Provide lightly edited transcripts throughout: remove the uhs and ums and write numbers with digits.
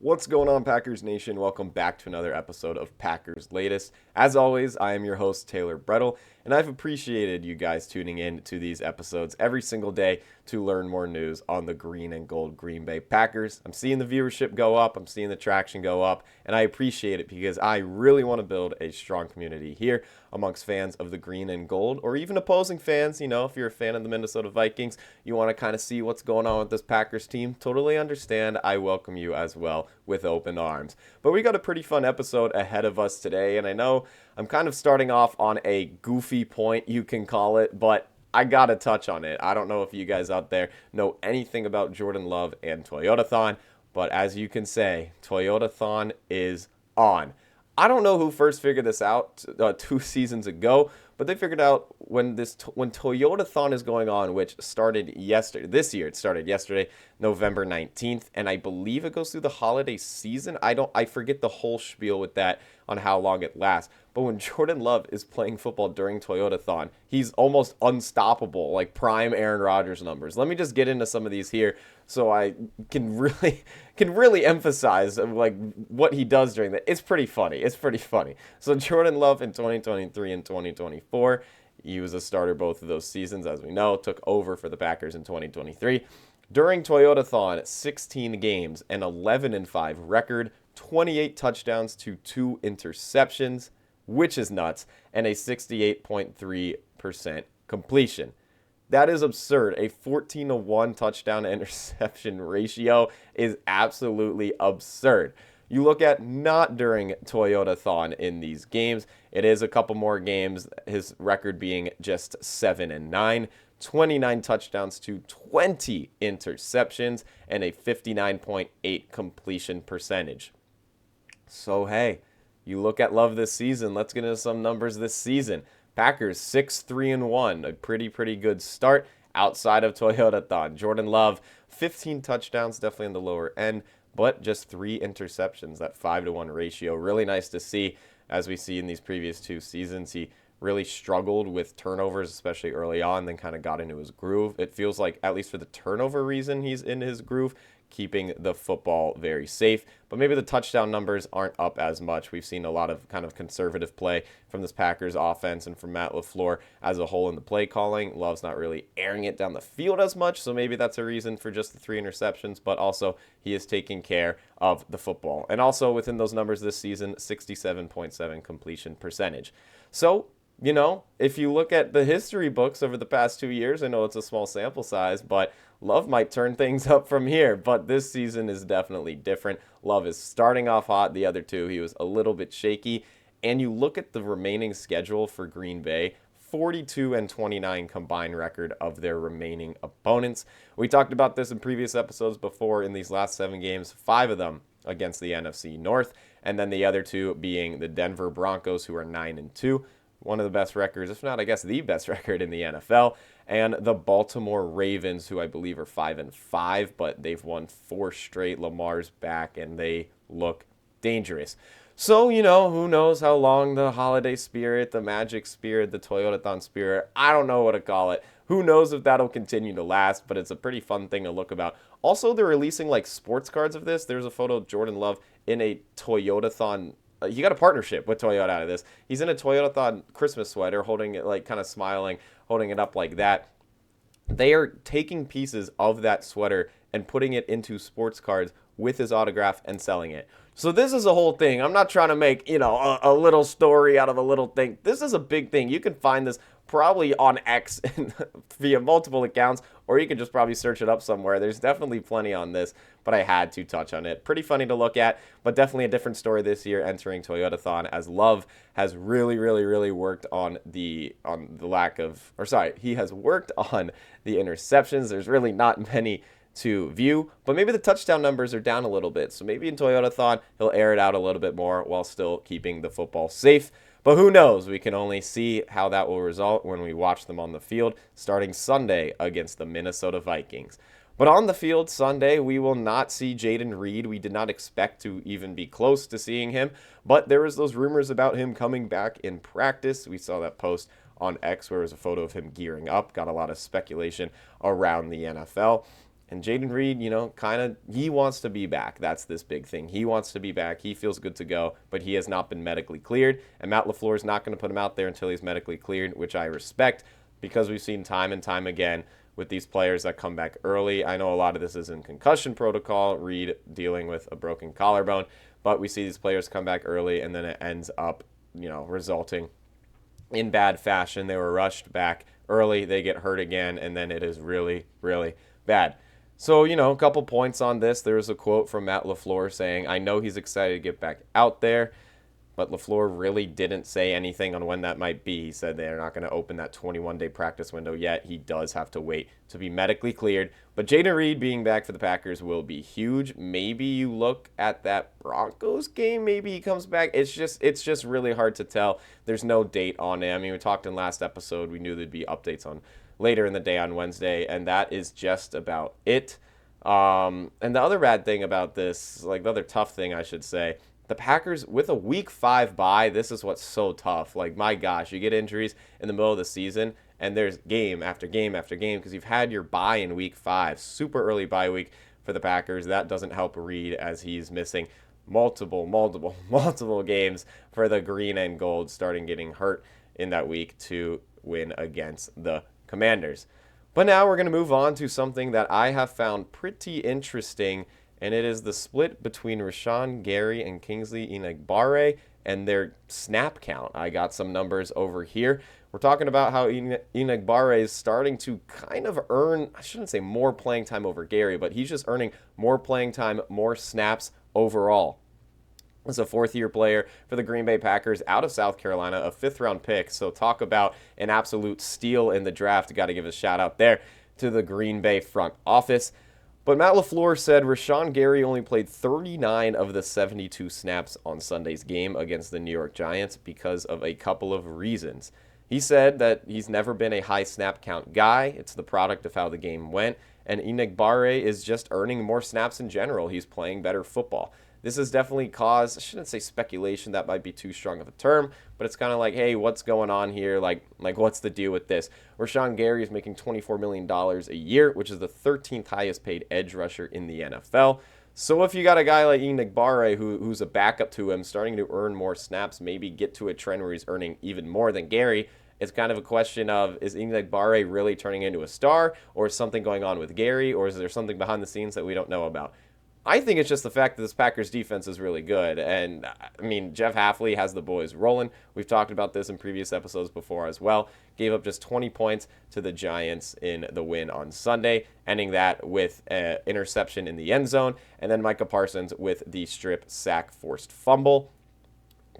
What's going on, Packers Nation? Welcome back to another episode of Packers Latest. As always, I am your host, Taylor Bretl, and I've appreciated you guys tuning in to these episodes every single day to learn more news on the green and gold Green Bay Packers. I'm seeing the viewership go up, I'm seeing the traction go up, and I appreciate it because I really want to build a strong community here amongst fans of the green and gold, or even opposing fans. You know, if you're a fan of the Minnesota Vikings, you want to kind of see what's going on with this Packers team. Totally understand. I welcome you as well with open arms. But we got a pretty fun episode ahead of us today, and I know I'm kind of starting off on a goofy point, you can call it, but I gotta touch on it. I don't know if you guys out there know anything about Jordan Love and Toyotathon, but as you can say, Toyotathon is on. I don't know who first figured this out 2 seasons ago, but they figured out when Toyotathon is going on, which started yesterday. This year it started yesterday, November 19th, and I believe it goes through the holiday season. I forget the whole spiel with that on how long it lasts. But when Jordan Love is playing football during Toyotathon, he's almost unstoppable, like prime Aaron Rodgers numbers. Let me just get into some of these here so I can really emphasize like what he does during that. It's pretty funny. It's pretty funny. So Jordan Love in 2023 and 2024, he was a starter both of those seasons, as we know, took over for the Packers in 2023. During Toyotathon, 16 games, an 11-5 record, 28 touchdowns to 2 interceptions, which is nuts, and a 68.3% completion. That is absurd. A 14-1 touchdown to interception ratio is absolutely absurd. You look at not during Toyotathon in these games, it is a couple more games, his record being just 7-9, 29 touchdowns to 20 interceptions, and a 59.8 completion percentage. So, hey, you look at Love this season. Let's get into some numbers this season. Packers 6-3-1, a pretty good start outside of Toyotathon. Jordan Love, 15 touchdowns, definitely on the lower end, but just 3 interceptions, that 5-1 ratio. Really nice to see. As we see in these previous 2 seasons, he really struggled with turnovers, especially early on, then kind of got into his groove. It feels like, at least for the turnover reason, he's in his groove, keeping the football very safe. But maybe the touchdown numbers aren't up as much. We've seen a lot of kind of conservative play from this Packers offense and from Matt LaFleur as a whole in the play calling. Love's not really airing it down the field as much, so maybe that's a reason for just the 3 interceptions, but also he is taking care of the football. And also within those numbers this season, 67.7 completion percentage. So, you know, if you look at the history books over the past 2 years, I know it's a small sample size, but Love might turn things up from here. But this season is definitely different. Love is starting off hot. The other 2, he was a little bit shaky. And you look at the remaining schedule for Green Bay, 42-29 combined record of their remaining opponents. We talked about this in previous episodes before. In these last 7 games, 5 of them against the NFC North, and then the other 2 being the Denver Broncos, who are 9-2. One of the best records, if not, I guess, the best record in the NFL, and the Baltimore Ravens, who I believe are 5-5, but they've won 4 straight. Lamar's back, and they look dangerous. So, you know, who knows how long the holiday spirit, the magic spirit, the Toyotathon spirit, I don't know what to call it. Who knows if that'll continue to last, but it's a pretty fun thing to look about. Also, they're releasing, like, sports cards of this. There's a photo of Jordan Love in a Toyotathon. He got a partnership with Toyota out of this. He's in a Toyotathon Christmas sweater, holding it, like, kind of smiling, holding it up like that. They are taking pieces of that sweater and putting it into sports cards with his autograph and selling it. So this is a whole thing. I'm not trying to make, you know, a little story out of a little thing. This is a big thing. You can find this probably on X via multiple accounts, or you can just probably search it up somewhere. There's definitely plenty on this, but I had to touch on it. Pretty funny to look at, but definitely a different story this year entering Toyotathon, as Love has really worked on the lack of, or sorry, he has worked on the interceptions. There's really not many to view, but maybe the touchdown numbers are down a little bit. So maybe in Toyotathon, he'll air it out a little bit more while still keeping the football safe. But who knows? We can only see how that will result when we watch them on the field starting Sunday against the Minnesota Vikings. But on the field Sunday, we will not see Jayden Reed. We did not expect to even be close to seeing him, but there was those rumors about him coming back in practice. We saw that post on X where it was a photo of him gearing up. Got a lot of speculation around the NFL. And Jaden Reed, he wants to be back. That's this big thing. He wants to be back. He feels good to go, but he has not been medically cleared. And Matt LaFleur is not going to put him out there until he's medically cleared, which I respect because we've seen time and time again with these players that come back early. I know a lot of this is in concussion protocol, Reed dealing with a broken collarbone, but we see these players come back early and then it ends up, resulting in bad fashion. They were rushed back early, they get hurt again, and then it is really, really bad. So, a couple points on this. There's a quote from Matt LaFleur saying, I know he's excited to get back out there, but LaFleur really didn't say anything on when that might be. He said they're not going to open that 21-day practice window yet. He does have to wait to be medically cleared. But Jaden Reed being back for the Packers will be huge. Maybe you look at that Broncos game. Maybe he comes back. It's just really hard to tell. There's no date on it. I mean, we talked in last episode. We knew there'd be updates on later in the day on Wednesday, and that is just about it. And the other bad thing about this, like the other tough thing I should say, the Packers with a week 5 bye, this is what's so tough. Like, my gosh, you get injuries in the middle of the season, and there's game after game after game because you've had your bye in week 5. Super early bye week for the Packers. That doesn't help Reed as he's missing multiple games for the green and gold, starting getting hurt in that week to win against the Commanders. But now we're going to move on to something that I have found pretty interesting, and it is the split between Rashawn Gary and Kingsley Enagbare and their snap count. I got some numbers over here. We're talking about how Enagbare is starting to kind of earn, I shouldn't say more playing time over Gary, but he's just earning more playing time, more snaps overall. As a fourth-year player for the Green Bay Packers out of South Carolina, a fifth-round pick. So talk about an absolute steal in the draft. Got to give a shout-out there to the Green Bay front office. But Matt LaFleur said Rashawn Gary only played 39 of the 72 snaps on Sunday's game against the New York Giants because of a couple of reasons. He said that he's never been a high snap count guy. It's the product of how the game went. And Enagbare is just earning more snaps in general. He's playing better football. This has definitely caused, I shouldn't say speculation, that might be too strong of a term, but it's kind of like, hey, what's going on here? Like what's the deal with this? Rashawn Gary is making $24 million a year, which is the 13th highest paid edge rusher in the NFL. So if you got a guy like Enagbare who's a backup to him, starting to earn more snaps, maybe get to a trend where he's earning even more than Gary, it's kind of a question of, is Enagbare really turning into a star, or is something going on with Gary, or is there something behind the scenes that we don't know about? I think it's just the fact that this Packers defense is really good. And, I mean, Jeff Hafley has the boys rolling. We've talked about this in previous episodes before as well. Gave up just 20 points to the Giants in the win on Sunday, ending that with an interception in the end zone, and then Micah Parsons with the strip sack forced fumble.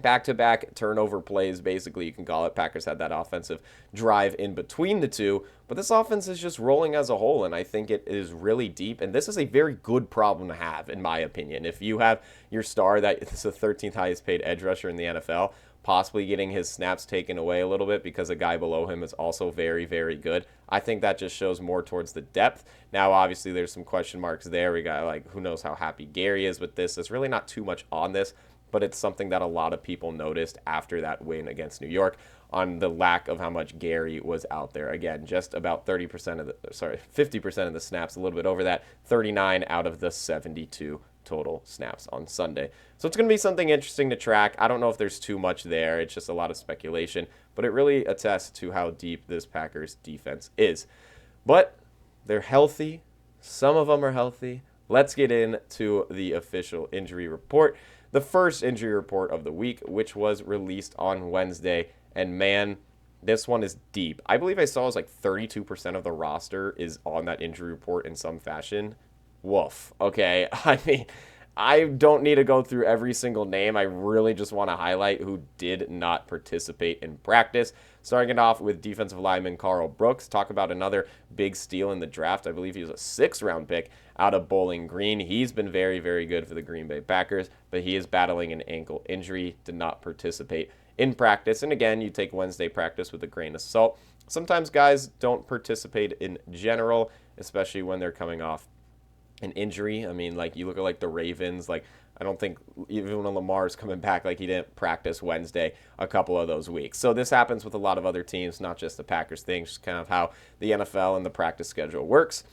Back-to-back turnover plays, basically, you can call it. Packers had that offensive drive in between the two, but this offense is just rolling as a whole, and I think it is really deep, and this is a very good problem to have, in my opinion. If you have your star that is the 13th highest paid edge rusher in the NFL, possibly getting his snaps taken away a little bit because a guy below him is also very, very good, I think that just shows more towards the depth. Now, obviously, there's some question marks there. We got, like, who knows how happy Gary is with this. There's really not too much on this, but it's something that a lot of people noticed after that win against New York on the lack of how much Gary was out there. Again, just about 50% of the snaps, a little bit over that, 39 out of the 72 total snaps on Sunday. So it's going to be something interesting to track. I don't know if there's too much there. It's just a lot of speculation, but it really attests to how deep this Packers defense is. But they're healthy. Some of them are healthy. Let's get into the official injury report. The first injury report of the week, which was released on Wednesday. And man, this one is deep. I believe I saw it was like 32% of the roster is on that injury report in some fashion. Woof. Okay. I mean, I don't need to go through every single name. I really just want to highlight who did not participate in practice. Starting it off with defensive lineman Carl Brooks. Talk about another big steal in the draft. I believe he was a 6th-round pick out of Bowling Green. He's been very, very good for the Green Bay Packers, but he is battling an ankle injury, did not participate in practice. And again, you take Wednesday practice with a grain of salt. Sometimes guys don't participate in general, especially when they're coming off an injury. I mean, like, you look at, like, the Ravens, like, I don't think even when Lamar's coming back, like, he didn't practice Wednesday a couple of those weeks. So this happens with a lot of other teams, not just the Packers thing, just kind of how the NFL and the practice schedule works.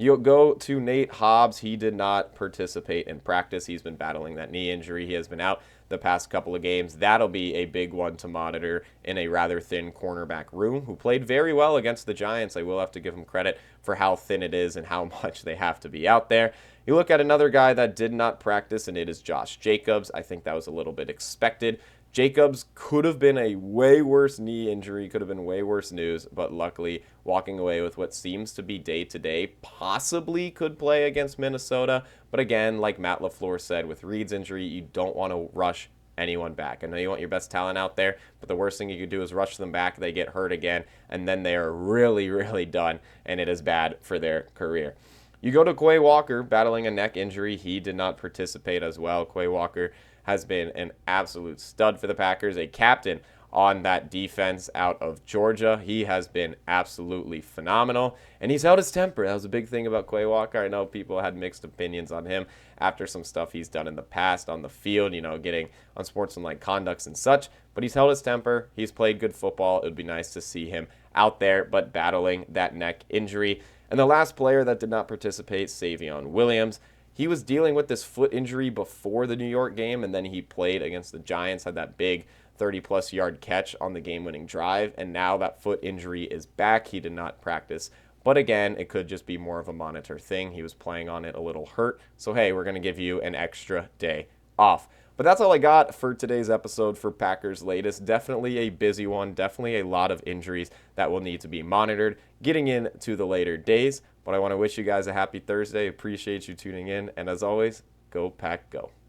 You go to Nate Hobbs. He did not participate in practice. He's been battling that knee injury. He has been out the past couple of games. That'll be a big one to monitor in a rather thin cornerback room, who played very well against the Giants. I will have to give him credit for how thin it is and how much they have to be out there. You look at another guy that did not practice, and it is Josh Jacobs. I think that was a little bit expected. Jacobs could have been a way worse knee injury, could have been way worse news, but luckily walking away with what seems to be day-to-day, possibly could play against Minnesota. But again, like Matt LaFleur said, with Reed's injury, you don't want to rush anyone back. I know you want your best talent out there, but the worst thing you could do is rush them back. They get hurt again, and then they are really, really done, and it is bad for their career. You go to Quay Walker battling a neck injury. He did not participate as well. Quay Walker has been an absolute stud for the Packers, a captain on that defense out of Georgia. He has been absolutely phenomenal, and he's held his temper. That was a big thing about Quay Walker. I know people had mixed opinions on him after some stuff he's done in the past on the field, getting unsportsmanlike conducts and such, but he's held his temper. He's played good football. It would be nice to see him out there, but battling that neck injury. And the last player that did not participate, Savion Williams. He was dealing with this foot injury before the New York game, and then he played against the Giants, had that big 30-plus yard catch on the game-winning drive, and now that foot injury is back. He did not practice. But again, it could just be more of a monitor thing. He was playing on it a little hurt. So, hey, we're going to give you an extra day off. But that's all I got for today's episode for Packers Latest. Definitely a busy one. Definitely a lot of injuries that will need to be monitored getting into the later days. But I want to wish you guys a happy Thursday. Appreciate you tuning in. And as always, go Pack Go.